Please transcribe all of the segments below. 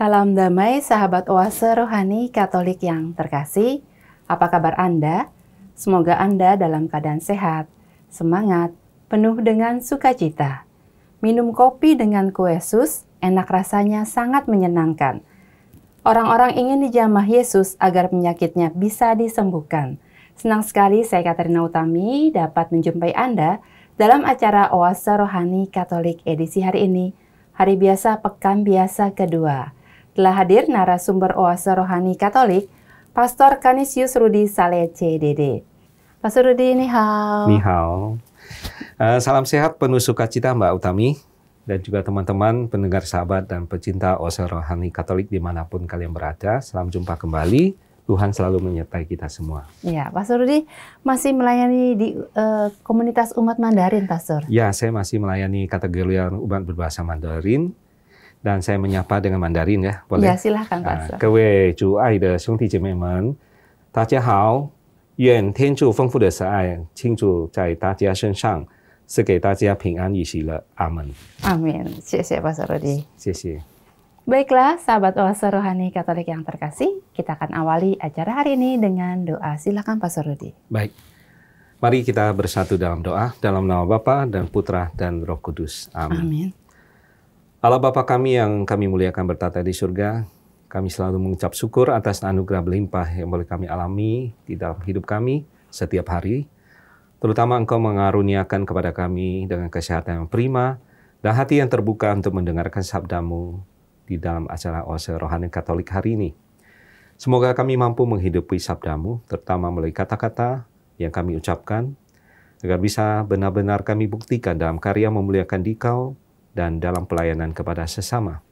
Salam damai sahabat Oase Rohani Katolik yang terkasih. Apa kabar Anda? Semoga Anda dalam keadaan sehat, semangat, penuh dengan sukacita. Minum kopi dengan kue sus, enak rasanya sangat menyenangkan. Orang-orang ingin dijamah Yesus agar penyakitnya bisa disembuhkan. Senang sekali saya Katerina Utami dapat menjumpai Anda dalam acara Oase Rohani Katolik edisi hari ini, hari biasa pekan biasa kedua. Telah hadir narasumber Oase Rohani Katolik, Pastor Canisius Rudi Saleh CDD. Pastor Rudi, ni hao. Ni hao. Salam sehat penuh sukacita Mbak Utami, dan juga teman-teman pendengar sahabat dan pecinta Oase Rohani Katolik dimanapun kalian berada. Salam jumpa kembali, Tuhan selalu menyertai kita semua. Ya, Pastor Rudi masih melayani di komunitas umat Mandarin, Pastor? Ya, saya masih melayani kategori umat berbahasa Mandarin. Dan saya menyapa dengan Mandarin ya, boleh? Ya, silahkan Pastor. 各位主爱的兄弟姐妹们，大家好，愿天主丰富的慈爱倾注在大家身上，是给大家平安与喜乐。阿门。 Amin. Siap Pastor Rudi. 谢谢。 Baiklah, sahabat Oase Rohani Katolik yang terkasih, kita akan awali acara hari ini dengan doa. Silakan Pastor Rudi. Baik, mari kita bersatu dalam doa, dalam nama Bapa dan Putra dan Roh Kudus. Amin. Amin. Allah Bapa kami yang kami muliakan bertata di surga, kami selalu mengucap syukur atas anugerah berlimpah yang boleh kami alami di dalam hidup kami setiap hari. Terutama Engkau mengaruniakan kepada kami dengan kesehatan yang prima dan hati yang terbuka untuk mendengarkan sabda-Mu di dalam acara Oase Rohani Katolik hari ini. Semoga kami mampu menghidupi sabda-Mu, terutama melalui kata-kata yang kami ucapkan, agar bisa benar-benar kami buktikan dalam karya memuliakan Dikau dan dalam pelayanan kepada sesama.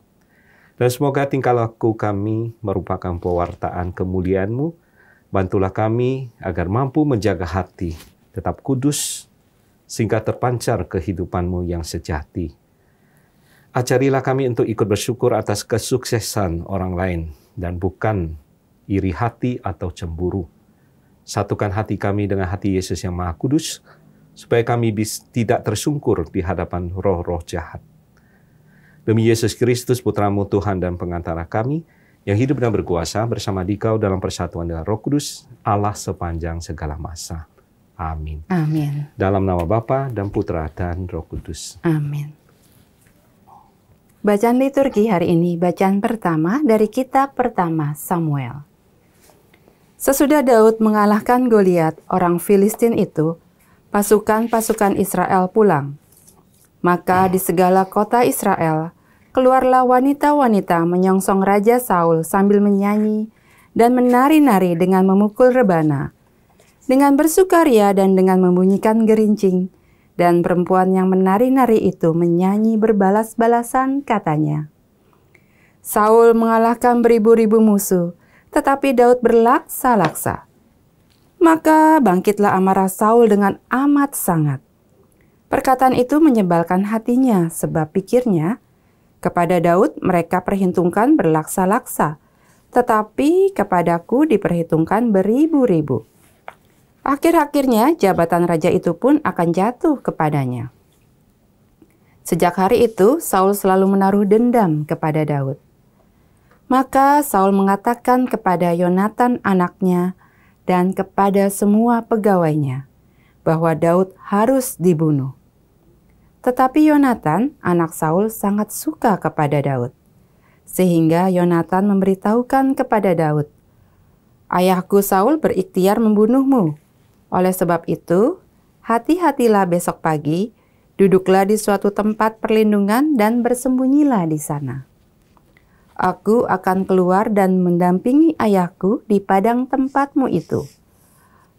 Dan semoga tingkah laku kami merupakan pewartaan kemuliaan-Mu. Bantulah kami agar mampu menjaga hati tetap kudus, sehingga terpancar kehidupan-Mu yang sejati. Ajarilah kami untuk ikut bersyukur atas kesuksesan orang lain, dan bukan iri hati atau cemburu. Satukan hati kami dengan hati Yesus yang Maha Kudus, supaya kami tidak tersungkur di hadapan roh-roh jahat. Demi Yesus Kristus, Putra-Mu Tuhan dan pengantara kami, yang hidup dan berkuasa bersama Dikau dalam persatuan dengan Roh Kudus, Allah sepanjang segala masa. Amin. Amin. Dalam nama Bapa dan Putra dan Roh Kudus. Amin. Bacaan liturgi hari ini, bacaan pertama dari kitab pertama Samuel. Sesudah Daud mengalahkan Goliat, orang Filistin itu, pasukan-pasukan Israel pulang. Maka di segala kota Israel, keluarlah wanita-wanita menyongsong Raja Saul sambil menyanyi dan menari-nari dengan memukul rebana, dengan bersukaria dan dengan membunyikan gerincing. Dan perempuan yang menari-nari itu menyanyi berbalas-balasan, katanya, Saul mengalahkan beribu-ribu musuh, tetapi Daud berlaksa-laksa. Maka bangkitlah amarah Saul dengan amat sangat. Perkataan itu menyebalkan hatinya, sebab pikirnya, kepada Daud mereka perhitungkan berlaksa-laksa, tetapi kepadaku diperhitungkan beribu-ribu. Akhir-akhirnya jabatan raja itu pun akan jatuh kepadanya. Sejak hari itu, Saul selalu menaruh dendam kepada Daud. Maka Saul mengatakan kepada Yonatan anaknya dan kepada semua pegawainya bahwa Daud harus dibunuh. Tetapi Yonatan, anak Saul, sangat suka kepada Daud. Sehingga Yonatan memberitahukan kepada Daud, Ayahku Saul berikhtiar membunuhmu. Oleh sebab itu, hati-hatilah besok pagi, duduklah di suatu tempat perlindungan dan bersembunyilah di sana. Aku akan keluar dan mendampingi ayahku di padang tempatmu itu.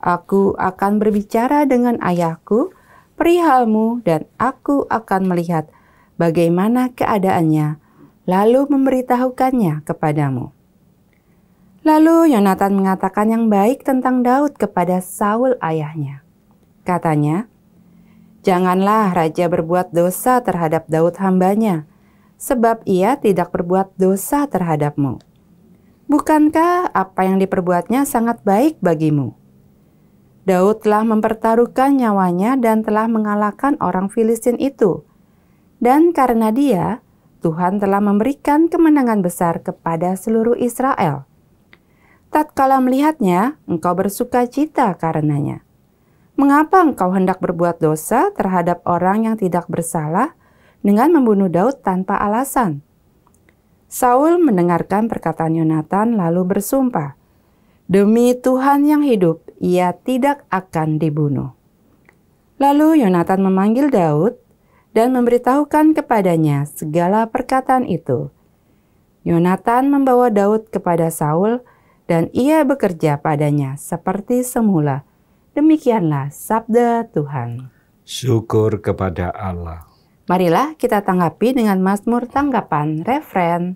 Aku akan berbicara dengan ayahku perihalmu dan aku akan melihat bagaimana keadaannya, lalu memberitahukannya kepadamu. Lalu Yonatan mengatakan yang baik tentang Daud kepada Saul ayahnya. Katanya, janganlah raja berbuat dosa terhadap Daud hambanya, sebab ia tidak berbuat dosa terhadapmu. Bukankah apa yang diperbuatnya sangat baik bagimu? Daud telah mempertaruhkan nyawanya dan telah mengalahkan orang Filistin itu. Dan karena dia, Tuhan telah memberikan kemenangan besar kepada seluruh Israel. Tatkala melihatnya, engkau bersuka cita karenanya. Mengapa engkau hendak berbuat dosa terhadap orang yang tidak bersalah dengan membunuh Daud tanpa alasan?" Saul mendengarkan perkataan Yonatan lalu bersumpah, "Demi Tuhan yang hidup, ia tidak akan dibunuh." Lalu Yonatan memanggil Daud dan memberitahukan kepadanya segala perkataan itu. Yonatan membawa Daud kepada Saul dan ia bekerja padanya seperti semula. Demikianlah sabda Tuhan. Syukur kepada Allah. Marilah kita tanggapi dengan Mazmur tanggapan refren.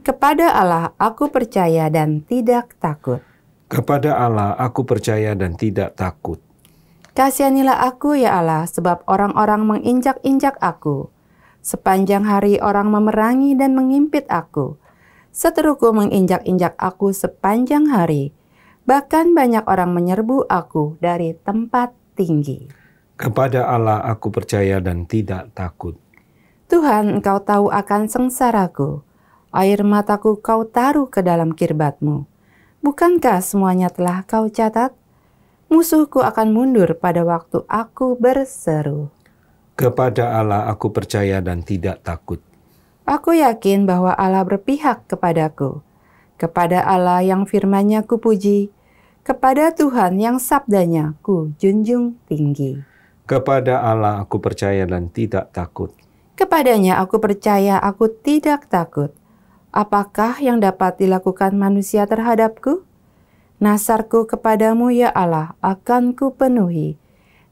Kepada Allah aku percaya dan tidak takut. Kepada Allah aku percaya dan tidak takut. Kasihanilah aku ya Allah, sebab orang-orang menginjak-injak aku. Sepanjang hari orang memerangi dan mengimpit aku. Seteruku menginjak-injak aku sepanjang hari. Bahkan banyak orang menyerbu aku dari tempat tinggi. Kepada Allah aku percaya dan tidak takut. Tuhan, Engkau tahu akan sengsaraku. Air mataku Kau taruh ke dalam kirbatmu. Bukankah semuanya telah Kau catat? Musuhku akan mundur pada waktu aku berseru. Kepada Allah aku percaya dan tidak takut. Aku yakin bahwa Allah berpihak kepadaku. Kepada Allah yang firman-Nya kupuji. Kepada Tuhan yang sabdanya ku junjung tinggi. Kepada Allah aku percaya dan tidak takut. Kepadanya aku percaya, aku tidak takut. Apakah yang dapat dilakukan manusia terhadapku? Nasarku kepadamu ya Allah akan kupenuhi,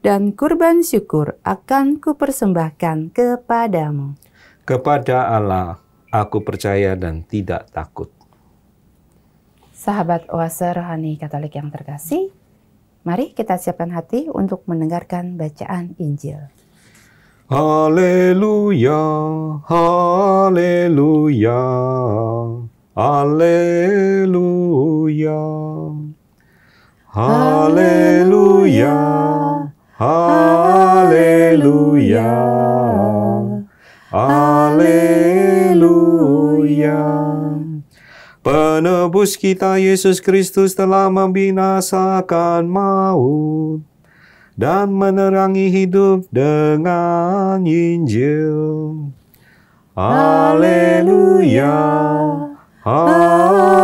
dan kurban syukur akan kupersembahkan kepadamu. Kepada Allah aku percaya dan tidak takut. Sahabat Oase Rohani Katolik yang terkasih, mari kita siapkan hati untuk mendengarkan bacaan Injil. Haleluya, haleluya, haleluya, haleluya, haleluya, haleluya. Penebus kita Yesus Kristus telah membinasakan maut dan menerangi hidup dengan Injil. Haleluya, haleluya,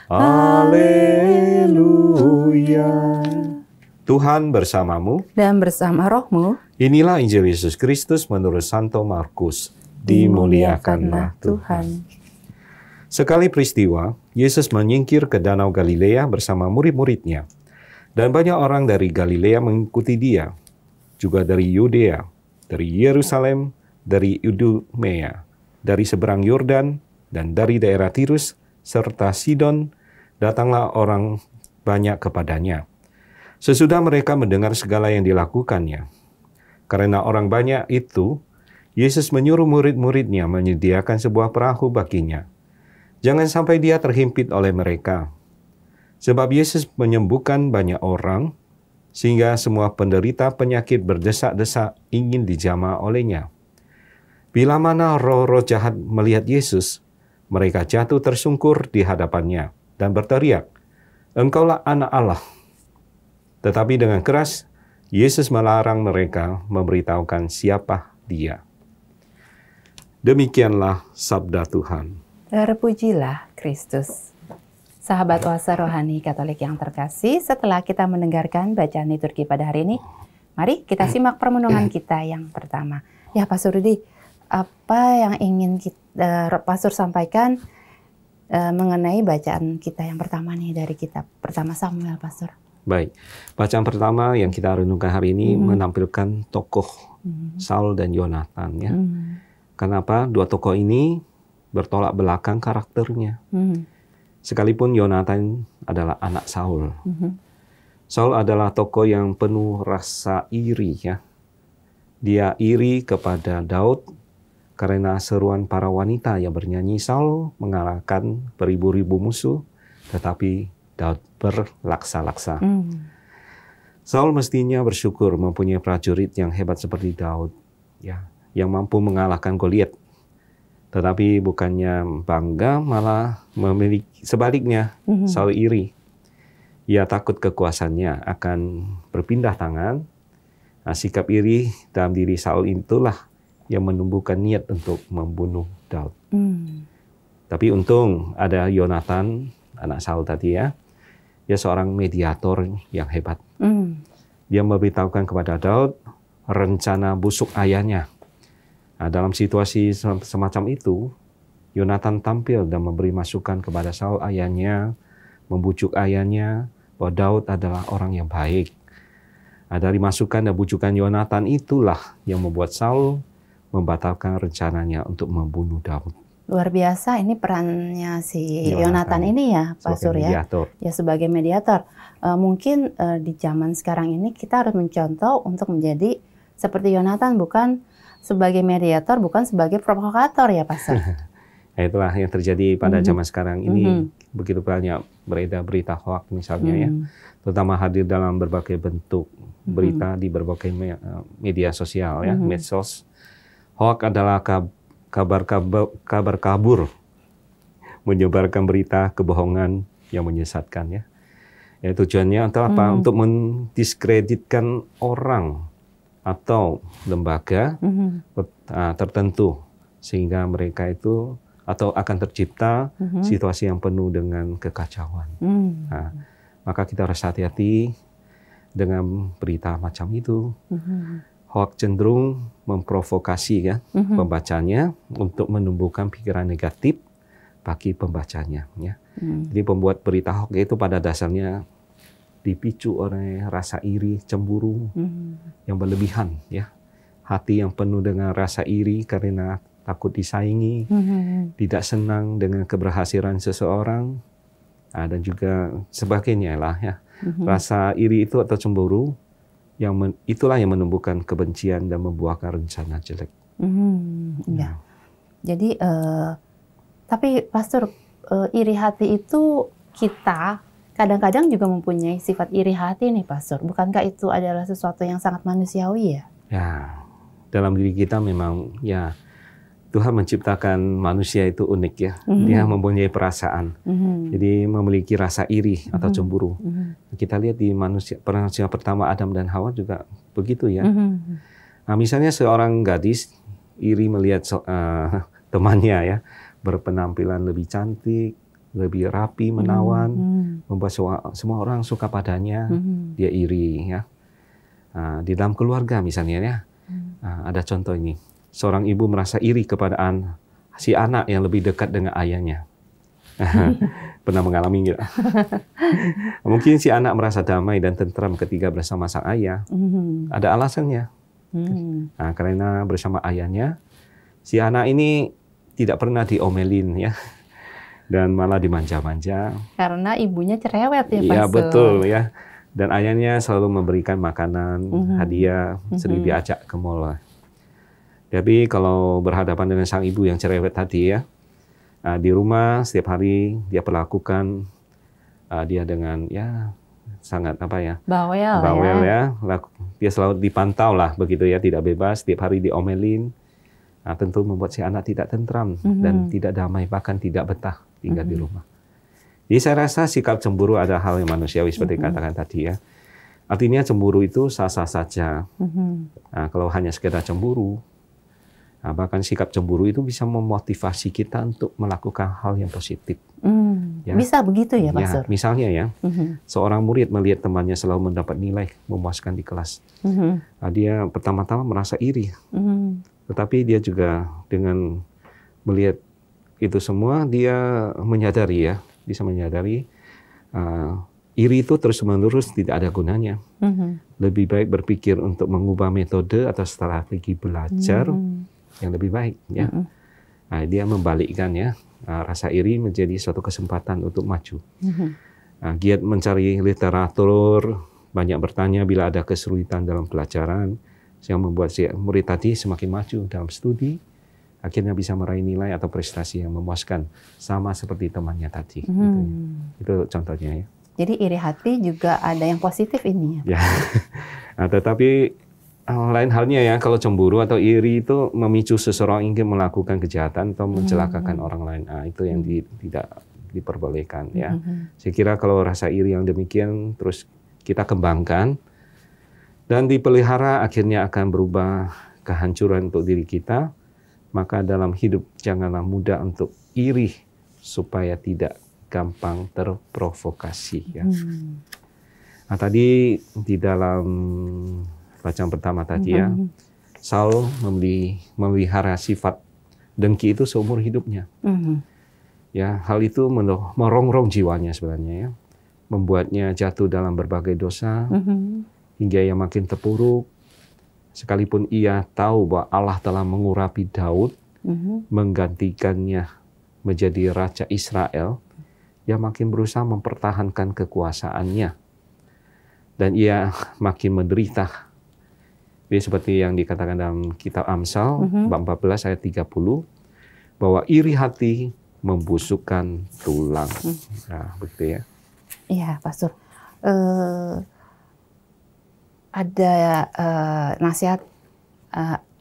haleluya. Tuhan bersamamu Dan bersama rohmu, Inilah Injil Yesus Kristus menurut Santo Markus. Dimuliakanlah Tuhan. Sekali peristiwa, Yesus menyingkir ke Danau Galilea bersama murid-muridnya. Dan banyak orang dari Galilea mengikuti dia. Juga dari Yudea, dari Yerusalem, dari Idumea, dari seberang Yordan, dan dari daerah Tirus, serta Sidon, datanglah orang banyak kepadanya. Sesudah mereka mendengar segala yang dilakukannya. Karena orang banyak itu, Yesus menyuruh murid-muridnya menyediakan sebuah perahu baginya. Jangan sampai dia terhimpit oleh mereka. Sebab Yesus menyembuhkan banyak orang, sehingga semua penderita penyakit berdesak-desak ingin dijamah olehnya. Bila mana roh-roh jahat melihat Yesus, mereka jatuh tersungkur di hadapannya dan berteriak, "Engkaulah Anak Allah." Tetapi dengan keras, Yesus melarang mereka memberitahukan siapa dia. Demikianlah sabda Tuhan. terpujilah Kristus. Sahabat Oase Rohani Katolik yang terkasih, setelah kita mendengarkan bacaan liturgi pada hari ini, mari kita simak permenungan kita yang pertama. Ya, Pastor Rudi, apa yang ingin Pastor sampaikan mengenai bacaan kita yang pertama nih dari kitab pertama Samuel, Pastor? Baik, bacaan pertama yang kita renungkan hari ini menampilkan tokoh Saul dan Yonatan. Ya. Kenapa dua tokoh ini bertolak belakang karakternya? Sekalipun Yonatan adalah anak Saul. Saul adalah tokoh yang penuh rasa iri. Ya. Dia iri kepada Daud karena seruan para wanita yang bernyanyi. Saul mengalahkan beribu-ribu musuh, tetapi Daud berlaksa-laksa. Saul mestinya bersyukur mempunyai prajurit yang hebat seperti Daud. ya, yang mampu mengalahkan Goliat. Tetapi bukannya bangga, malah memiliki sebaliknya, Saul iri. Ia takut kekuasaannya akan berpindah tangan. Nah, sikap iri dalam diri Saul itulah yang menumbuhkan niat untuk membunuh Daud. Tapi untung ada Yonatan, anak Saul tadi ya. Dia seorang mediator yang hebat. Dia memberitahukan kepada Daud rencana busuk ayahnya. Nah, dalam situasi semacam itu, Yonatan tampil dan memberi masukan kepada Saul ayahnya, membujuk ayahnya bahwa Daud adalah orang yang baik. Nah, dari masukan dan bujukan Yonatan itulah yang membuat Saul membatalkan rencananya untuk membunuh Daud. Luar biasa ini perannya si Yonatan ini ya, Pak Sur ya. Ya sebagai mediator. Mungkin di zaman sekarang ini kita harus mencontoh untuk menjadi seperti Yonatan, bukan sebagai mediator, bukan sebagai provokator ya, Pak Sur. Nah, itulah yang terjadi pada zaman sekarang ini. Begitu banyak beredar berita hoax misalnya ya, terutama hadir dalam berbagai bentuk berita di berbagai media sosial ya, medsos. Hoax adalah kabar kabur, menyebarkan berita kebohongan yang menyesatkan ya. Ya, tujuannya adalah apa? Untuk mendiskreditkan orang atau lembaga tertentu sehingga mereka itu atau akan tercipta situasi yang penuh dengan kekacauan. Nah, maka kita harus hati-hati dengan berita macam itu. Hoax cenderung memprovokasi ya pembacanya untuk menumbuhkan pikiran negatif bagi pembacanya. Ya. Jadi pembuat berita hoax itu pada dasarnya dipicu oleh rasa iri, cemburu yang berlebihan. Ya. Hati yang penuh dengan rasa iri karena takut disaingi, tidak senang dengan keberhasilan seseorang, dan juga sebagainya lah ya. Rasa iri itu atau cemburu itulah yang menumbuhkan kebencian dan membuahkan rencana jelek. Ya. Jadi, tapi Pastor, iri hati itu kita kadang-kadang juga mempunyai sifat iri hati nih, Pastor. Bukankah itu adalah sesuatu yang sangat manusiawi ya? Ya, dalam diri kita memang ya Tuhan menciptakan manusia itu unik ya. Dia mempunyai perasaan. Jadi memiliki rasa iri atau cemburu. Kita lihat di manusia pertama Adam dan Hawa juga begitu ya. Nah, misalnya seorang gadis iri melihat temannya ya berpenampilan lebih cantik, lebih rapi, menawan, membuat semua orang suka padanya. Dia iri ya. Nah, di dalam keluarga misalnya ya. Ada contoh ini. Seorang ibu merasa iri kepada si anak yang lebih dekat dengan ayahnya. Pernah mengalami nggak? Mungkin si anak merasa damai dan tentram ketika bersama sang ayah. Ada alasannya. Nah, karena bersama ayahnya, si anak ini tidak pernah diomelin ya, dan malah dimanja-manja. Karena ibunya cerewet ya, Pak. Iya betul ya. Dan ayahnya selalu memberikan makanan, hadiah, sering diajak ke mall. Tapi kalau berhadapan dengan sang ibu yang cerewet tadi ya, di rumah setiap hari dia perlakukan dia dengan ya sangat bawel ya. Dia selalu dipantau lah begitu ya, tidak bebas, setiap hari diomelin. Tentu membuat si anak tidak tentram dan tidak damai, bahkan tidak betah tinggal di rumah. Jadi saya rasa sikap cemburu ada hal yang manusiawi seperti katakan tadi ya. Artinya cemburu itu sah-sah saja. Kalau hanya sekedar cemburu, bahkan sikap cemburu itu bisa memotivasi kita untuk melakukan hal yang positif. Ya. Bisa begitu ya, Pak Sur? Misalnya ya, seorang murid melihat temannya selalu mendapat nilai memuaskan di kelas. Dia pertama-tama merasa iri. Tetapi dia juga dengan melihat itu semua, dia menyadari ya, bisa menyadari iri itu terus-menerus tidak ada gunanya. Lebih baik berpikir untuk mengubah metode atau strategi belajar yang lebih baik ya. Dia membalikkan ya rasa iri menjadi suatu kesempatan untuk maju. Giat mencari literatur, banyak bertanya bila ada kesulitan dalam pelajaran, yang membuat si murid tadi semakin maju dalam studi, akhirnya bisa meraih nilai atau prestasi yang memuaskan sama seperti temannya tadi. Itu contohnya ya. Jadi iri hati juga ada yang positif ini ya. Ya. Tetapi lain halnya ya, kalau cemburu atau iri itu memicu seseorang ingin melakukan kejahatan atau mencelakakan orang lain. Nah, itu yang tidak diperbolehkan ya. Saya kira kalau rasa iri yang demikian terus kita kembangkan dan dipelihara, akhirnya akan berubah kehancuran untuk diri kita. Maka dalam hidup janganlah mudah untuk iri supaya tidak gampang terprovokasi ya. Nah, tadi di dalam bacaan pertama tadi ya, Saul memelihara sifat dengki itu seumur hidupnya. Ya, hal itu merongrong jiwanya sebenarnya ya, membuatnya jatuh dalam berbagai dosa hingga ia makin terpuruk. Sekalipun ia tahu bahwa Allah telah mengurapi Daud, menggantikannya menjadi Raja Israel, ia makin berusaha mempertahankan kekuasaannya. Dan ia makin menderita. Jadi seperti yang dikatakan dalam kitab Amsal, bab 14 ayat 30, bahwa iri hati membusukkan tulang. Nah, begitu ya. Iya, Pastor. Ada nasihat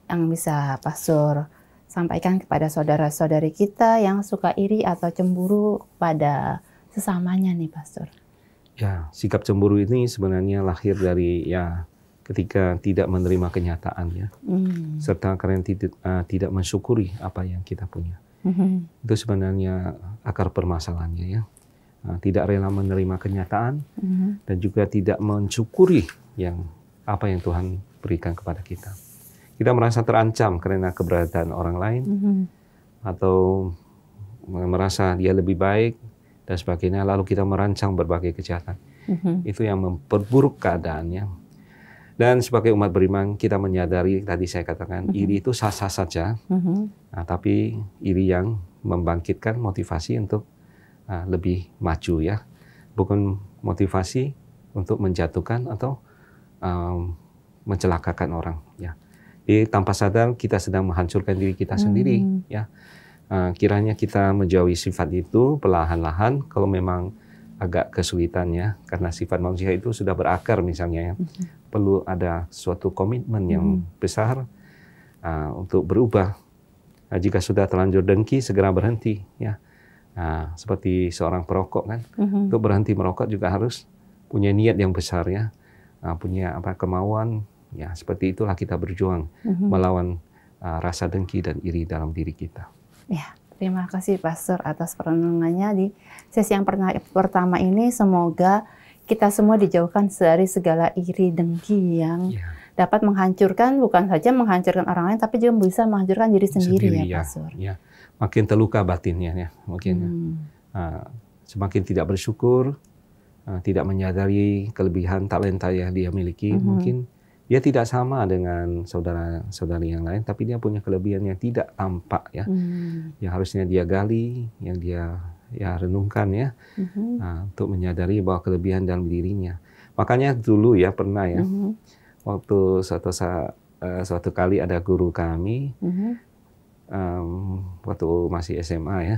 yang bisa Pastor sampaikan kepada saudara-saudari kita yang suka iri atau cemburu pada sesamanya nih, Pastor? Ya, sikap cemburu ini sebenarnya lahir dari ya ketika tidak menerima kenyataannya, serta karena tidak mensyukuri apa yang kita punya. Itu sebenarnya akar permasalahannya ya. Tidak rela menerima kenyataan dan juga tidak mensyukuri apa yang Tuhan berikan kepada kita. Kita merasa terancam karena keberadaan orang lain, atau merasa dia lebih baik dan sebagainya, lalu kita merancang berbagai kejahatan. Itu yang memperburuk keadaannya. Dan sebagai umat beriman, kita menyadari, tadi saya katakan, iri itu sah-sah saja, tapi iri yang membangkitkan motivasi untuk lebih maju ya, bukan motivasi untuk menjatuhkan atau mencelakakan orang ya. Jadi tanpa sadar kita sedang menghancurkan diri kita sendiri ya. Kiranya kita menjauhi sifat itu perlahan-lahan kalau memang agak kesulitan ya, karena sifat manusia itu sudah berakar misalnya ya. Perlu ada suatu komitmen yang besar untuk berubah. Nah, jika sudah terlanjur dengki, segera berhenti ya. Nah, seperti seorang perokok kan, untuk berhenti merokok juga harus punya niat yang besar ya, punya kemauan ya. Seperti itulah kita berjuang melawan rasa dengki dan iri dalam diri kita. Ya, terima kasih Pastor atas perenungannya di sesi yang pertama ini. Semoga kita semua dijauhkan dari segala iri dengki yang dapat menghancurkan, bukan saja menghancurkan orang lain, tapi juga bisa menghancurkan diri sendiri ya, Pastor. Ya. Makin terluka batinnya ya, mungkin semakin tidak bersyukur, tidak menyadari kelebihan talenta yang dia miliki, mungkin dia tidak sama dengan saudara-saudari yang lain, tapi dia punya kelebihan yang tidak tampak ya, yang harusnya dia gali, yang dia renungkan ya, untuk menyadari bahwa kelebihan dalam dirinya. Makanya dulu ya pernah ya, waktu suatu kali ada guru kami, waktu masih SMA ya,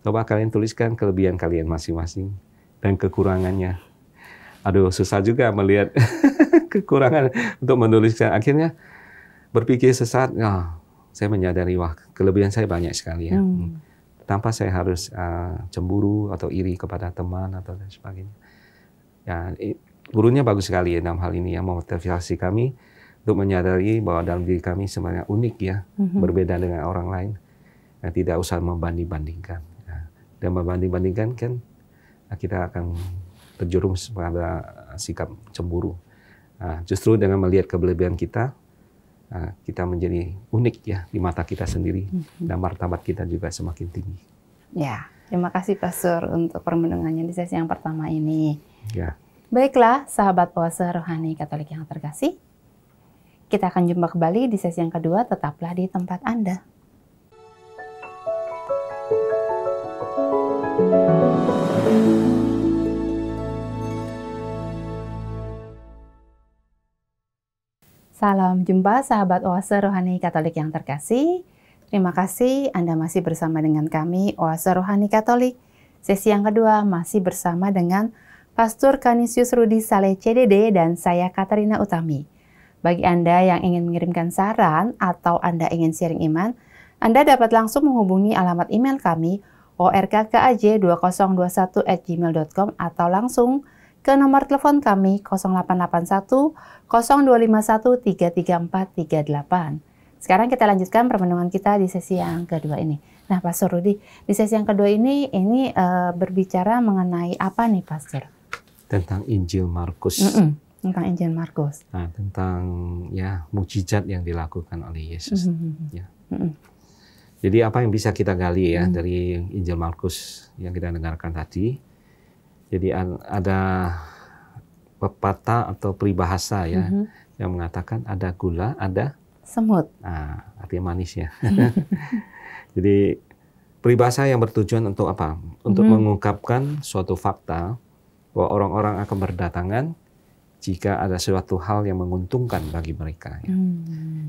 coba kalian tuliskan kelebihan kalian masing-masing dan kekurangannya. Aduh, susah juga melihat kekurangan untuk menuliskan. Akhirnya berpikir sesaat, saya menyadari wah kelebihan saya banyak sekali ya. Tanpa saya harus cemburu atau iri kepada teman atau dan sebagainya. Ya, gurunya bagus sekali ya dalam hal ini ya, memotivasi kami untuk menyadari bahwa dalam diri kami sebenarnya unik ya, berbeda dengan orang lain. Ya, tidak usah membanding-bandingkan. Ya. Dan membanding-bandingkan kan kita akan terjerumus pada sikap cemburu. Justru dengan melihat kelebihan kita, kita menjadi unik ya di mata kita sendiri, dan martabat kita juga semakin tinggi. Ya, terima kasih Pastor untuk permenungannya di sesi yang pertama ini. Ya. Baiklah, sahabat Oase Rohani Katolik yang terkasih, kita akan jumpa kembali di sesi yang kedua. Tetaplah di tempat Anda. Salam jumpa sahabat Oase Rohani Katolik yang terkasih. Terima kasih Anda masih bersama dengan kami Oase Rohani Katolik. Sesi yang kedua masih bersama dengan Pastor Canisius Rudi Saleh CDD dan saya Katarina Utami. Bagi Anda yang ingin mengirimkan saran atau Anda ingin sharing iman, Anda dapat langsung menghubungi alamat email kami orkkaj2021@gmail.com atau langsung ke nomor telepon kami 0881 0251 33438. Sekarang kita lanjutkan permenungan kita di sesi yang kedua ini. Nah, Pastor Rudi, di sesi yang kedua ini berbicara mengenai apa nih, Pastor? Tentang Injil Markus. Tentang Injil Markus. Nah, tentang ya mukjizat yang dilakukan oleh Yesus. Ya. Jadi apa yang bisa kita gali ya dari Injil Markus yang kita dengarkan tadi? Jadi ada pepatah atau peribahasa ya yang mengatakan ada gula, ada semut. Nah, artinya manis ya. Jadi peribahasa yang bertujuan untuk apa? Untuk mengungkapkan suatu fakta bahwa orang-orang akan berdatangan jika ada suatu hal yang menguntungkan bagi mereka. Ya.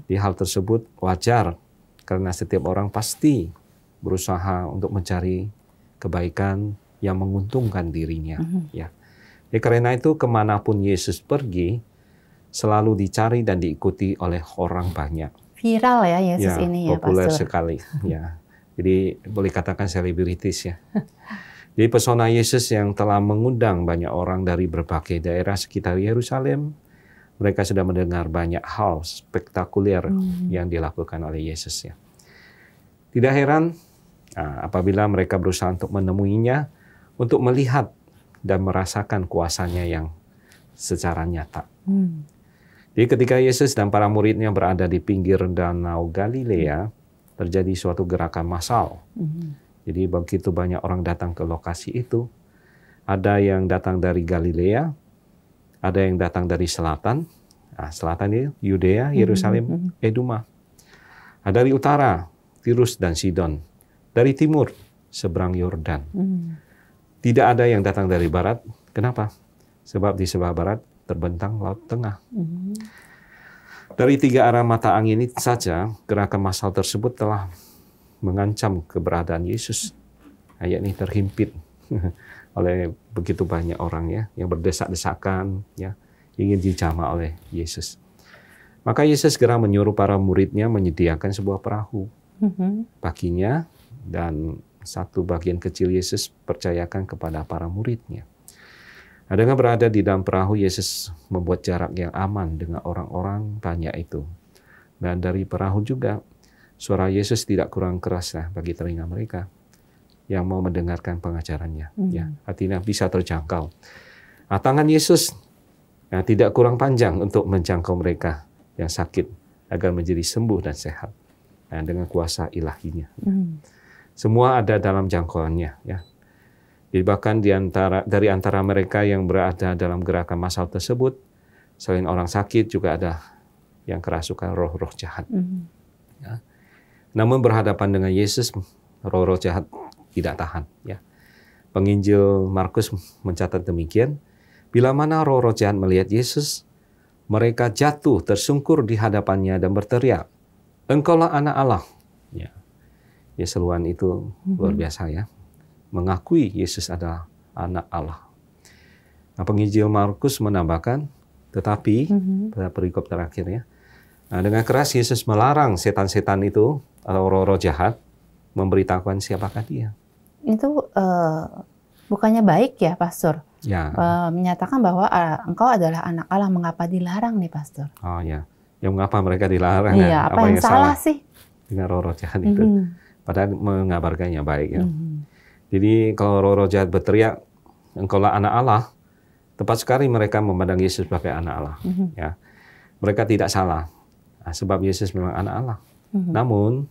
Di hal tersebut wajar karena setiap orang pasti berusaha untuk mencari kebaikan yang menguntungkan dirinya. Ya. Jadi karena itu kemanapun Yesus pergi selalu dicari dan diikuti oleh orang banyak. Viral ya Yesus ini ya, populer Pastor. Sekali. Ya. Jadi boleh katakan selebritis ya. Jadi pesona Yesus yang telah mengundang banyak orang dari berbagai daerah sekitar Yerusalem, mereka sudah mendengar banyak hal spektakuler yang dilakukan oleh Yesus ya. Tidak heran apabila mereka berusaha untuk menemuinya, untuk melihat dan merasakan kuasanya yang secara nyata. Jadi ketika Yesus dan para muridnya berada di pinggir Danau Galilea, terjadi suatu gerakan massal. Jadi begitu banyak orang datang ke lokasi itu, ada yang datang dari Galilea, ada yang datang dari selatan, selatan itu Yudea, Yerusalem, Eduma. Dari utara, Tirus dan Sidon. Dari timur, seberang Yordan. Tidak ada yang datang dari barat. Kenapa? Sebab di sebelah barat terbentang Laut Tengah. Dari 3 arah mata angin ini saja, gerakan massal tersebut telah mengancam keberadaan Yesus, yakni terhimpit oleh begitu banyak orang ya yang berdesak-desakan ya ingin dijamah oleh Yesus. Maka Yesus segera menyuruh para muridnya menyediakan sebuah perahu baginya dan satu bagian kecil Yesus percayakan kepada para muridnya. Nah, dengan berada di dalam perahu, Yesus membuat jarak yang aman dengan orang-orang banyak itu. Dan dari perahu juga suara Yesus tidak kurang keras bagi telinga mereka yang mau mendengarkan pengajarannya. Ya, artinya bisa terjangkau. Tangan Yesus tidak kurang panjang untuk menjangkau mereka yang sakit agar menjadi sembuh dan sehat dengan kuasa ilahinya. Semua ada dalam jangkauannya. Ya. Jadi bahkan dari antara mereka yang berada dalam gerakan massal tersebut, selain orang sakit juga ada yang kerasukan roh-roh jahat. Ya. Namun berhadapan dengan Yesus, roh-roh jahat tidak tahan. Ya. Penginjil Markus mencatat demikian, bila mana roh-roh jahat melihat Yesus, mereka jatuh tersungkur di hadapannya dan berteriak, "Engkaulah anak Allah." Ya, seruan itu luar biasa ya, mengakui Yesus adalah anak Allah. Nah, penginjil Markus menambahkan, tetapi pada perikop terakhir ya, dengan keras Yesus melarang setan-setan itu atau roh-roh jahat memberitahukan siapakah dia. Itu bukannya baik ya, Pastor? Ya. Menyatakan bahwa engkau adalah anak Allah, mengapa dilarang nih, Pastor? Oh ya, mengapa mereka dilarang? Iya, apa yang salah sih dengan roh-roh jahat itu? Padahal mengabarkannya baik ya. Jadi kalau roh-roh jahat berteriak, engkaulah anak Allah, tepat sekali mereka memandang Yesus sebagai anak Allah. Ya, mereka tidak salah, sebab Yesus memang anak Allah. Namun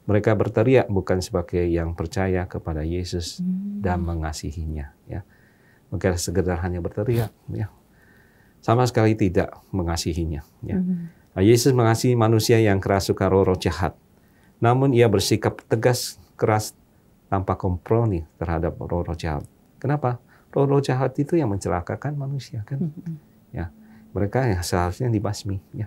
mereka berteriak bukan sebagai yang percaya kepada Yesus dan mengasihinya. Ya, mereka sekedar hanya berteriak, ya, sama sekali tidak mengasihinya. Ya. Nah, Yesus mengasihi manusia yang kerasukan roh-roh jahat, namun ia bersikap tegas, keras, tanpa kompromi terhadap roh-roh jahat. Kenapa? Roh-roh jahat itu yang mencelakakan manusia kan. Ya, mereka yang seharusnya dibasmi. Ya.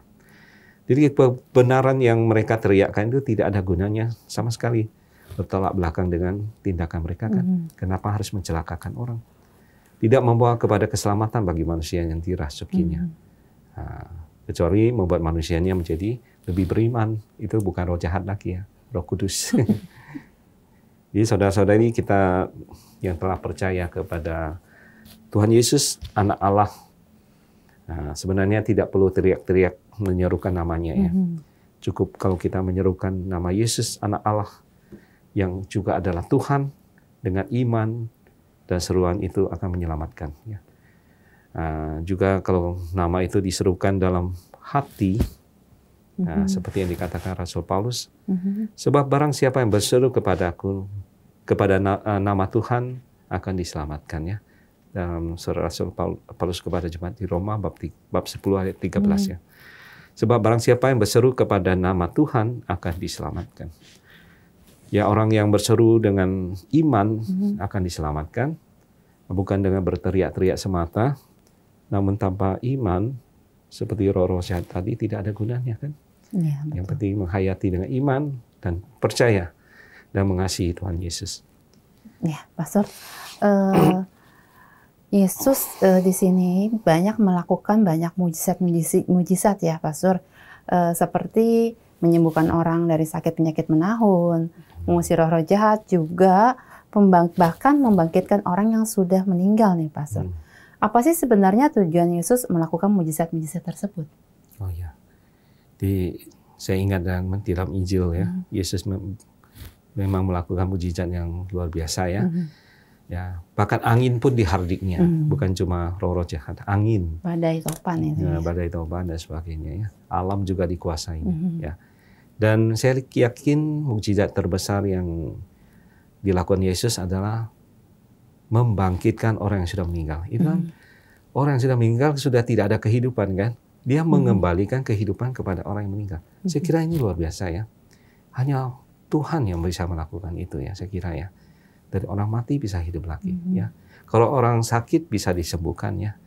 Jadi kebenaran yang mereka teriakkan itu tidak ada gunanya sama sekali. Bertolak belakang dengan tindakan mereka kan. Kenapa harus mencelakakan orang? Tidak membawa kepada keselamatan bagi manusia yang dirasukinya. Nah, kecuali membuat manusianya menjadi lebih beriman. Itu bukan roh jahat lagi ya, Roh Kudus. Jadi saudara-saudari kita yang telah percaya kepada Tuhan Yesus, Anak Allah, nah, sebenarnya tidak perlu teriak-teriak menyerukan namanya ya. Cukup kalau kita menyerukan nama Yesus, Anak Allah, yang juga adalah Tuhan, dengan iman dan seruan itu akan menyelamatkan. Ya. Juga kalau nama itu diserukan dalam hati, seperti yang dikatakan Rasul Paulus, sebab barang siapa yang berseru kepadaku, kepada nama Tuhan akan diselamatkan ya. Dalam surat Rasul Paulus kepada jemaat di Roma bab 10 ayat 13 ya. Sebab barang siapa yang berseru kepada nama Tuhan akan diselamatkan. Ya, orang yang berseru dengan iman akan diselamatkan, bukan dengan berteriak-teriak semata, namun tanpa iman seperti roh-roh jahat tadi tidak ada gunanya kan. Ya, yang penting menghayati dengan iman dan percaya dan mengasihi Tuhan Yesus. Ya, Pastor. Yesus di sini banyak melakukan banyak mujizat ya, Pastor. Seperti menyembuhkan orang dari sakit penyakit menahun, mengusir roh-roh jahat, juga bahkan membangkitkan orang yang sudah meninggal nih, Pastor. Apa sih sebenarnya tujuan Yesus melakukan mujizat-mujizat tersebut? Oh ya, saya ingat dalam Injil ya, Yesus memang melakukan mujizat yang luar biasa ya. Ya, bahkan angin pun dihardiknya, bukan cuma roh-roh jahat, angin, badai topan itu. Ya, badai topan dan sebagainya ya. Alam juga dikuasainya ya. Dan saya yakin mujizat terbesar yang dilakukan Yesus adalah membangkitkan orang yang sudah meninggal. Itu kan orang yang sudah meninggal sudah tidak ada kehidupan kan. Dia mengembalikan kehidupan kepada orang yang meninggal. Saya kira ini luar biasa ya. Hanya Tuhan yang bisa melakukan itu ya, saya kira ya. Dari orang mati bisa hidup lagi ya. Kalau orang sakit bisa disembuhkan ya.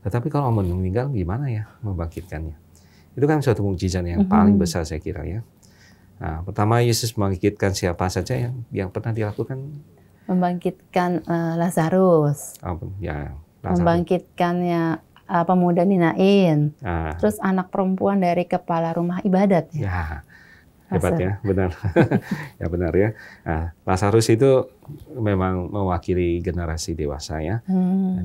Tetapi kalau orang meninggal gimana ya membangkitkannya? Itu kan suatu mukjizat yang paling besar saya kira ya. Nah, pertama Yesus membangkitkan siapa saja yang pernah dilakukan? Membangkitkan Lazarus. Ya, membangkitkannya pemuda Ninain. Terus anak perempuan dari kepala rumah ibadat ya. Ya. Hebat ya, benar. Ya benar ya. Nah, Lazarus itu memang mewakili generasi dewasa ya.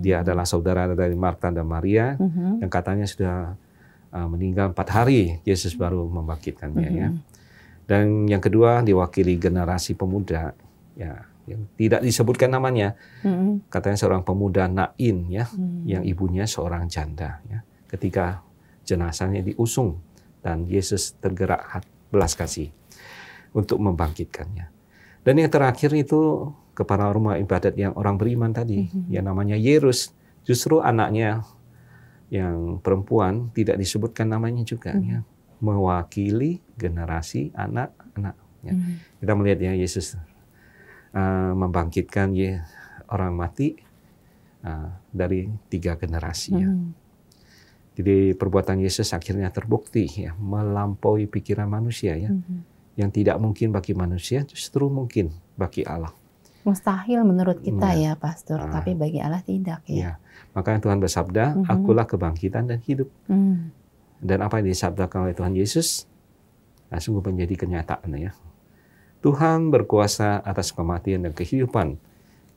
Dia adalah saudara dari Marta dan Maria yang katanya sudah meninggal 4 hari. Yesus baru membangkitkannya ya. Dan yang kedua diwakili generasi pemuda ya, yang tidak disebutkan namanya. Katanya seorang pemuda Nain ya, yang ibunya seorang janda ya. Ketika jenazahnya diusung dan Yesus tergerak hati belas kasih untuk membangkitkannya. Dan yang terakhir itu kepala rumah ibadat yang orang beriman tadi, yang namanya Yairus, justru anaknya yang perempuan tidak disebutkan namanya juga, ya, mewakili generasi anak-anak. Ya. Kita melihat ya Yesus membangkitkan orang mati dari 3 generasi. Ya. Jadi perbuatan Yesus akhirnya terbukti ya, melampaui pikiran manusia ya. Yang tidak mungkin bagi manusia justru mungkin bagi Allah. Mustahil menurut kita ya, Pastor, tapi bagi Allah tidak ya. Ya. Makanya Tuhan bersabda, akulah kebangkitan dan hidup. Dan apa yang disabdakan oleh Tuhan Yesus sungguh menjadi kenyataan ya. Tuhan berkuasa atas kematian dan kehidupan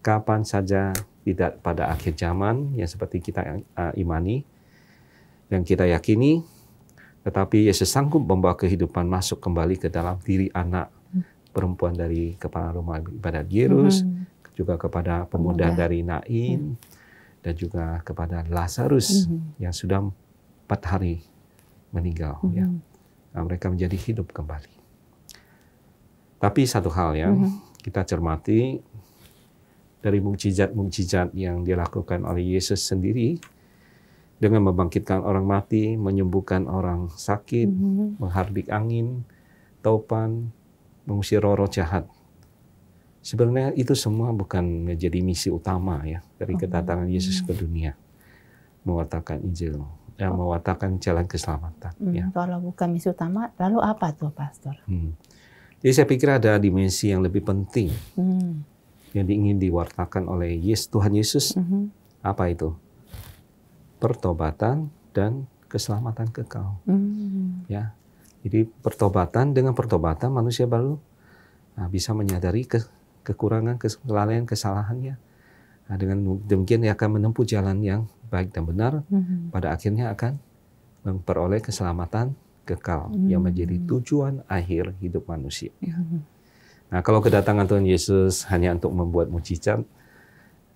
kapan saja, tidak pada akhir zaman yang seperti kita imani, yang kita yakini, tetapi Yesus sanggup membawa kehidupan masuk kembali ke dalam diri anak perempuan dari kepala rumah ibadat Yairus, juga kepada pemuda dari Nain, dan juga kepada Lazarus yang sudah 4 hari meninggal. Ya. Nah, mereka menjadi hidup kembali. Tapi satu hal yang kita cermati dari mukjizat-mukjizat yang dilakukan oleh Yesus sendiri, dengan membangkitkan orang mati, menyembuhkan orang sakit, menghardik angin, topan, mengusir roh-roh jahat. Sebenarnya itu semua bukan menjadi misi utama ya dari kedatangan Yesus ke dunia, mewartakan Injil, mewartakan jalan keselamatan. Ya. Kalau bukan misi utama, lalu apa tuh, Pastor? Jadi saya pikir ada dimensi yang lebih penting yang ingin diwartakan oleh Tuhan Yesus. Apa itu? Pertobatan dan keselamatan kekal. Ya, jadi dengan pertobatan manusia baru bisa menyadari kekurangan, kelalaian, kesalahannya. Nah, dengan demikian dia akan menempuh jalan yang baik dan benar, pada akhirnya akan memperoleh keselamatan kekal yang menjadi tujuan akhir hidup manusia. Nah, kalau kedatangan Tuhan Yesus hanya untuk membuat mukjizat,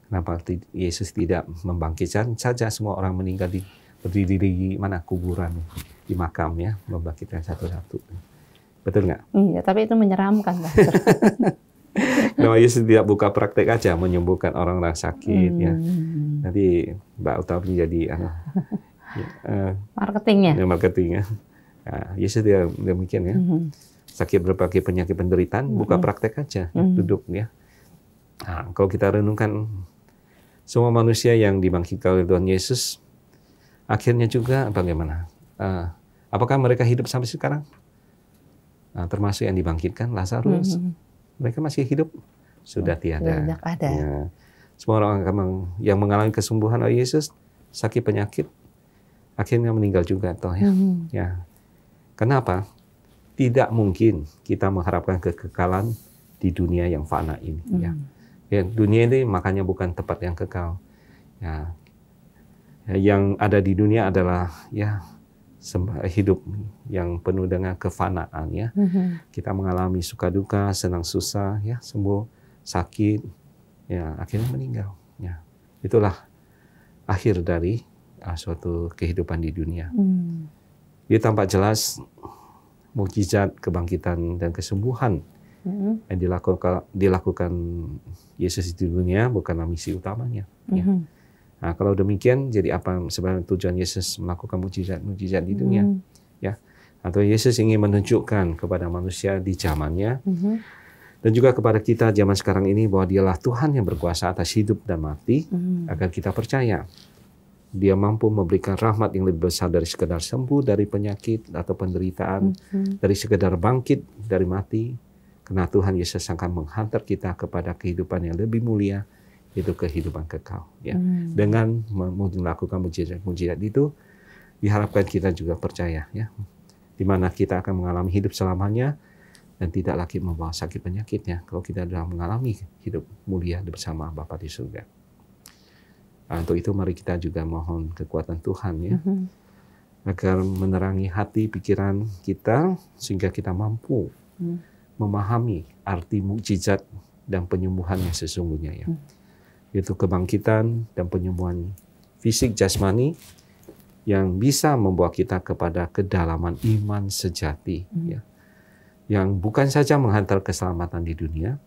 kenapa Yesus tidak membangkitkan saja semua orang meninggal berdiri di mana kuburan, di makam ya, membangkitkan satu-satu. Betul nggak? Iya, tapi itu menyeramkan, Pastor. Kenapa Yesus tidak buka praktek aja menyembuhkan orang-orang sakit ya? Nanti Mbak Utami jadi marketingnya. Nah, Yesus tidak demikian ya. Sakit berbagai penyakit penderitaan, buka praktek aja, duduk ya. Nah, kalau kita renungkan semua manusia yang dibangkitkan oleh Tuhan Yesus, akhirnya juga bagaimana? Apakah mereka hidup sampai sekarang? Nah, termasuk yang dibangkitkan Lazarus, mereka masih hidup? Sudah tiada. Ya. Semua orang yang mengalami kesembuhan oleh Yesus, sakit penyakit, akhirnya meninggal juga, toh ya. Ya. Kenapa? Tidak mungkin kita mengharapkan kekekalan di dunia yang fana ini. Ya. Ya, dunia ini makanya bukan tempat yang kekal. Ya. Yang ada di dunia adalah ya hidup yang penuh dengan kefanaan ya. Kita mengalami suka duka, senang susah, ya, sembuh, sakit, ya, akhirnya meninggal. Ya. Itulah akhir dari suatu kehidupan di dunia. Dia tampak jelas mukjizat kebangkitan dan kesembuhan yang dilakukan Yesus di dunia bukanlah misi utamanya. Ya. Nah, kalau demikian, jadi apa sebenarnya tujuan Yesus melakukan mukjizat di dunia? Ya, atau Yesus ingin menunjukkan kepada manusia di zamannya dan juga kepada kita zaman sekarang ini bahwa Dialah Tuhan yang berkuasa atas hidup dan mati, agar kita percaya Dia mampu memberikan rahmat yang lebih besar dari sekedar sembuh dari penyakit atau penderitaan, dari sekedar bangkit dari mati, karena Tuhan Yesus akan menghantar kita kepada kehidupan yang lebih mulia, itu kehidupan kekal. Ya. Dengan melakukan mukjizat itu, diharapkan kita juga percaya, ya, di mana kita akan mengalami hidup selamanya dan tidak lagi membawa sakit penyakitnya kalau kita sudah mengalami hidup mulia bersama Bapa di surga. Nah, untuk itu mari kita juga mohon kekuatan Tuhan, ya, agar menerangi hati pikiran kita sehingga kita mampu memahami arti mukjizat dan penyembuhan yang sesungguhnya, ya. Yaitu kebangkitan dan penyembuhan fisik jasmani yang bisa membawa kita kepada kedalaman iman sejati, ya, yang bukan saja menghantar keselamatan di dunia,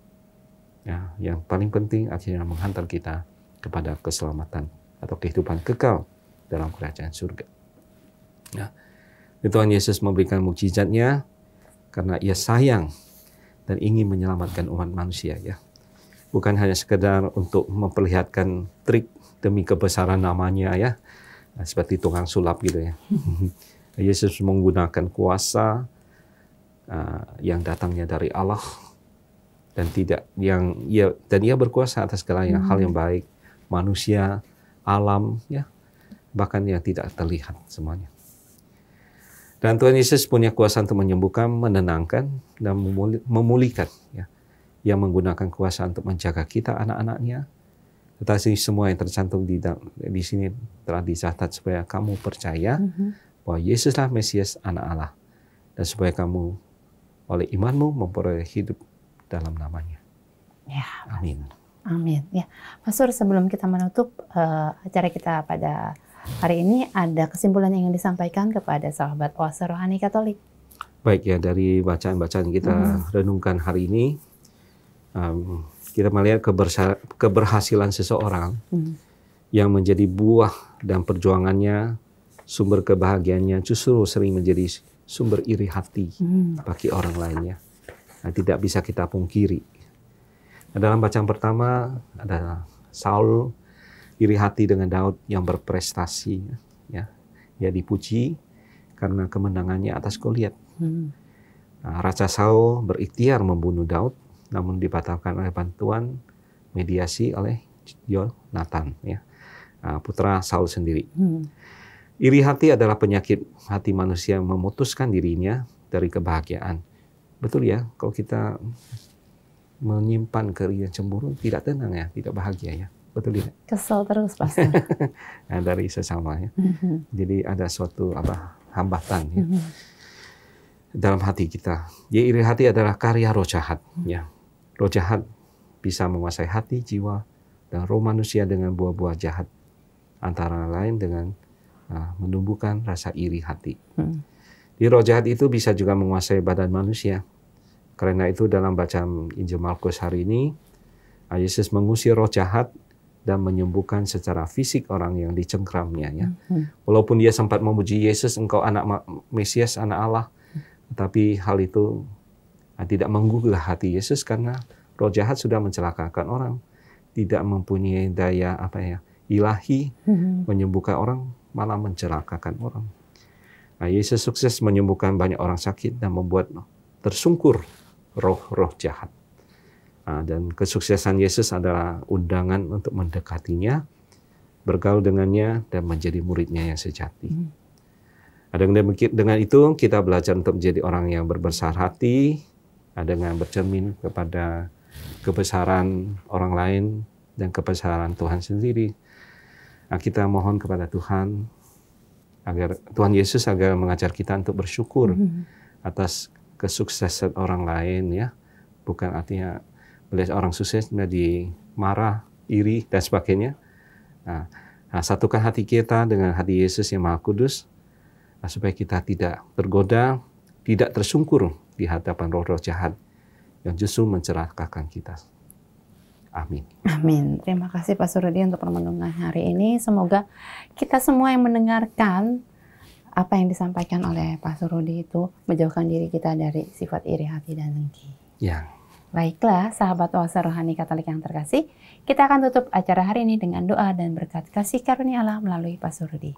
ya, yang paling penting akhirnya menghantar kita kepada keselamatan atau kehidupan kekal dalam kerajaan surga. Ya, Tuhan Yesus memberikan mukjizatnya karena Ia sayang dan ingin menyelamatkan umat manusia, ya. Bukan hanya sekedar untuk memperlihatkan trik demi kebesaran namanya, ya, seperti tukang sulap gitu, ya. Yesus menggunakan kuasa yang datangnya dari Allah dan Ia berkuasa atas segala hal yang baik, manusia, alam, ya, bahkan yang tidak terlihat semuanya. Dan Tuhan Yesus punya kuasa untuk menyembuhkan, menenangkan, dan memulihkan, ya. Yang menggunakan kuasa untuk menjaga kita, anak-anaknya. Tetapi semua yang tercantum di sini telah dicatat supaya kamu percaya bahwa Yesuslah Mesias, Anak Allah, dan supaya kamu oleh imanmu memperoleh hidup dalam namanya. Ya. Amin. Amin. Ya, Pastor, sebelum kita menutup acara kita pada hari ini, ada kesimpulan yang ingin disampaikan kepada sahabat Oase Rohani Katolik. Baik, ya, dari bacaan-bacaan kita renungkan hari ini, kita melihat keberhasilan seseorang yang menjadi buah dan perjuangannya, sumber kebahagiaannya justru sering menjadi sumber iri hati bagi orang lainnya. Nah, tidak bisa kita pungkiri. Nah, dalam bacaan pertama ada Saul iri hati dengan Daud yang berprestasi, ya. Dia dipuji karena kemenangannya atas Goliat. Nah, Raja Saul berikhtiar membunuh Daud, namun dibatalkan oleh bantuan mediasi oleh Yonatan, ya, putra Saul sendiri. Iri hati adalah penyakit hati manusia yang memutuskan dirinya dari kebahagiaan. Betul ya, kalau kita menyimpan keirian cemburu, tidak tenang ya, tidak bahagia ya. Betul ya? Kesel terus pasti. Nah, dari sesama ya. Jadi ada suatu hambatan ya. Dalam hati kita. Jadi iri hati adalah karya roh jahat. Ya. Roh jahat bisa menguasai hati, jiwa, dan roh manusia dengan buah-buah jahat. Antara lain dengan menumbuhkan rasa iri hati. Di roh jahat itu bisa juga menguasai badan manusia. Karena itu dalam bacaan Injil Markus hari ini, Yesus mengusir roh jahat dan menyembuhkan secara fisik orang yang dicengkramnya. Ya. Walaupun dia sempat memuji Yesus, engkau anak Mesias, anak Allah, tapi hal itu tidak menggugah hati Yesus karena roh jahat sudah mencelakakan orang, tidak mempunyai daya ilahi menyembuhkan orang, malah mencelakakan orang. Nah, Yesus sukses menyembuhkan banyak orang sakit dan membuat tersungkur roh-roh jahat. Nah, dan kesuksesan Yesus adalah undangan untuk mendekatinya, bergaul dengannya, dan menjadi muridnya yang sejati. Dengan itu kita belajar untuk menjadi orang yang berbesar hati, dengan bercermin kepada kebesaran orang lain dan kebesaran Tuhan sendiri. Nah, kita mohon kepada Tuhan agar Tuhan Yesus mengajar kita untuk bersyukur atas kesuksesan orang lain ya, bukan artinya melihat orang sukses jadi marah, iri dan sebagainya. Nah, satukan hati kita dengan hati Yesus yang Maha Kudus supaya kita tidak tergoda, tidak tersungkur di hadapan roh-roh jahat yang justru mencelakakan kita. Amin. Amin. Terima kasih Pastor Rudi untuk permenungan hari ini. Semoga kita semua yang mendengarkan apa yang disampaikan oleh Pastor Rudi itu menjauhkan diri kita dari sifat iri hati dan dengki. Ya. Baiklah, sahabat Oase Rohani Katolik yang terkasih, kita akan tutup acara hari ini dengan doa dan berkat kasih karunia Allah melalui Pastor Rudi.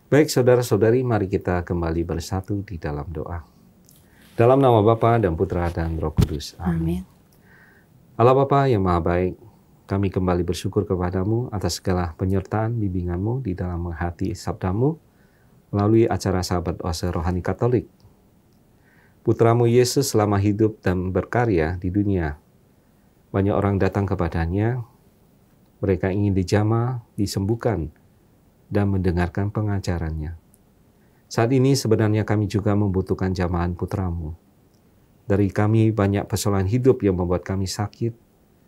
Baik saudara-saudari, mari kita kembali bersatu di dalam doa. Dalam nama Bapa dan Putra dan Roh Kudus. Amin. Allah Bapa yang Maha Baik, kami kembali bersyukur kepadamu atas segala penyertaan bimbinganmu di dalam menghayati sabdamu melalui acara sahabat Oase Rohani Katolik. Putramu Yesus selama hidup dan berkarya di dunia, banyak orang datang kepadanya, mereka ingin dijamah, disembuhkan, dan mendengarkan pengajarannya. Saat ini sebenarnya kami juga membutuhkan jamahan putramu. Dari kami banyak persoalan hidup yang membuat kami sakit,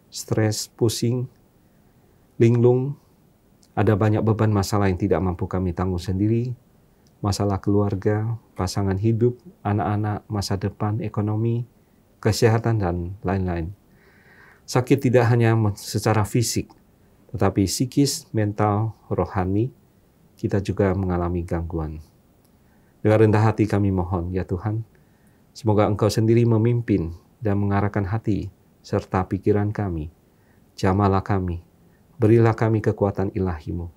stres, pusing, linglung. Ada banyak beban masalah yang tidak mampu kami tanggung sendiri. Masalah keluarga, pasangan hidup, anak-anak, masa depan, ekonomi, kesehatan, dan lain-lain. Sakit tidak hanya secara fisik, tetapi psikis, mental, rohani, kita juga mengalami gangguan. Dengan rendah hati kami mohon, ya Tuhan, semoga Engkau sendiri memimpin dan mengarahkan hati serta pikiran kami. Jamahlah kami, berilah kami kekuatan ilahi-Mu,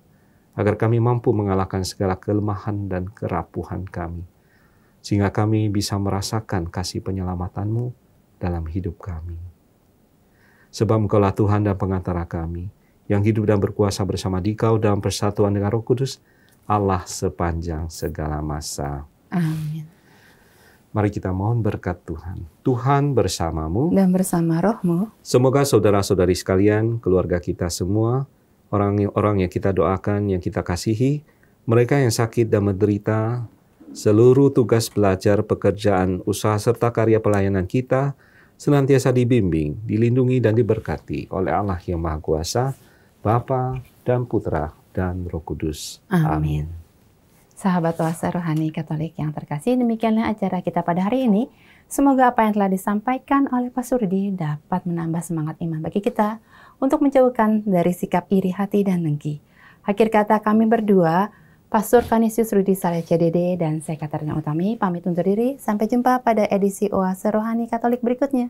agar kami mampu mengalahkan segala kelemahan dan kerapuhan kami, sehingga kami bisa merasakan kasih penyelamatan-Mu dalam hidup kami. Sebab Engkaulah Tuhan dan pengantara kami, yang hidup dan berkuasa bersama Dikau dalam persatuan dengan Roh Kudus, Allah sepanjang segala masa. Amin. Mari kita mohon berkat Tuhan. Tuhan bersamamu dan bersama rohmu. Semoga saudara-saudari sekalian, keluarga kita semua, orang-orang yang kita doakan, yang kita kasihi, mereka yang sakit dan menderita, seluruh tugas belajar, pekerjaan, usaha serta karya pelayanan kita senantiasa dibimbing, dilindungi dan diberkati oleh Allah yang Maha Kuasa, Bapa dan Putra dan Roh Kudus. Amin. Sahabat Oase Rohani Katolik yang terkasih, demikianlah acara kita pada hari ini. Semoga apa yang telah disampaikan oleh Pastor Rudi dapat menambah semangat iman bagi kita untuk menjauhkan dari sikap iri hati dan dengki. Akhir kata kami berdua, Pastor Canisius Rudi Saleh CDD dan saya Katarina Utami pamit undur diri. Sampai jumpa pada edisi Oase Rohani Katolik berikutnya.